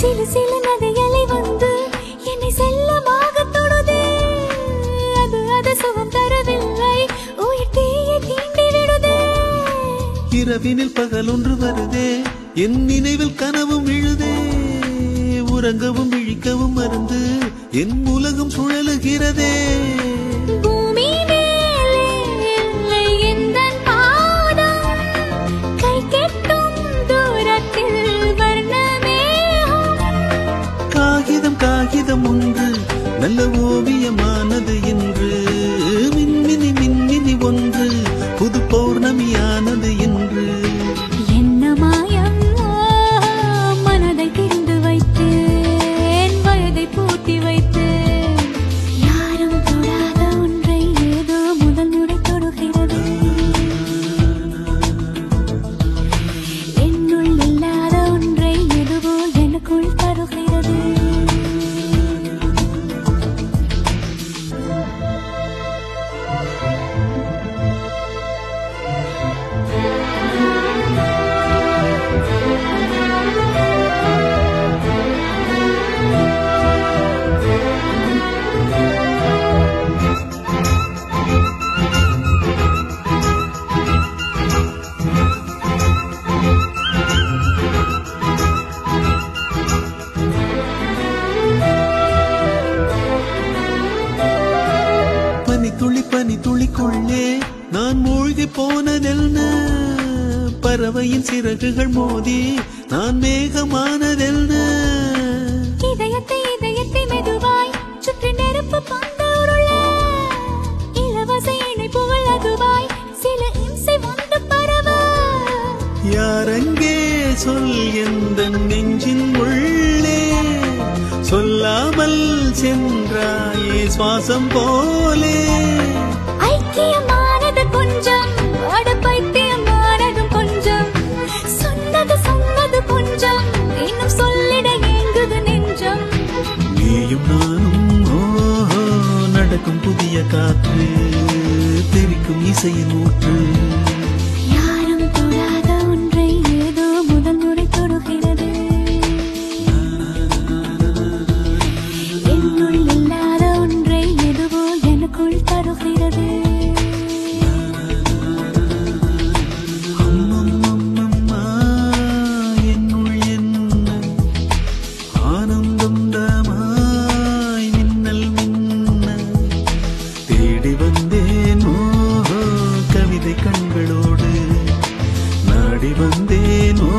சிலு சிலு நகையலை வந்து என்னை செல்லமாக தொடுதே. அது சுகம் தரவில்லை, உயிர் தீயை தீண்டி விடுதே. இரவினில் பகல் ஒன்று வருதே, என் நினைவில் கனவும் விழுதே. உறங்கவும் விழிக்கவும் மருந்து என் உலகம் சுழலுகிறதே. பூமி மேலே இல்லை எந்தன் பாதம், கை கெட்டும் தூரத்தில் வர்ணமேகம். காகிதம் காகிதம் ஒன்று நல்ல ஓவியமானது என்று, மின்மினி மின்மினி ஒன்று புது பௌர்ணமியானது என்று. என்ன மாயம் மனதை திரிந்து வைத்தேன், வயதை பூட்டி வைத்தேன். யாரும் தொடாத ஒன்றை ஏதோ முதல் முறை தொடுகிறது. என்னுள் இல்லாத ஒன்றை எதுவோ எனக்குள் தருகிறது. பனி துளிக்குள்ளே நான் மூழ்கி போனதென்ன, பறவையின் சிறகுகள் மோதி நான் மேகமானதென்ன. இதயத்தை இதயத்தை மெதுவாய் சுற்றி நெருப்பு பந்து உருள, இலவச இணைப்புகள் அதுவாய் சில இம்சை வந்து பரவ. யாரங்கே சொல் எந்த நெஞ்சின் உள்ளே, சொல்லாமல் சென்றாயே சுவாசம் போலே. ஐக்கியமானது கொஞ்சம், பைத்தியமானதும் கொஞ்சம், சொன்னது கொஞ்சம், இன்னும் சொல்லிட ஏங்குது நெஞ்சம். நீயும் நானும் ஓஹோ நடக்கும் புதிய காற்று, தெரிக்கும் இசையின் ஊற்று. யாரும் தொடாத ஒன்றை ஏதோ முதல் முறை தொடுகிறது. என்னுள் இல்லாத ஒன்றை எதுவோ எனக்குள் தருகிறது. அம்மம்மம்மம்மா, என்னுள் என்ன ஆனந்தம் தாமாய் மின்னல் மின்ன. தேடி வந்தேன் ஓஹோ கவிதை கண்களோடு, நாடி வந்தேன் ஓ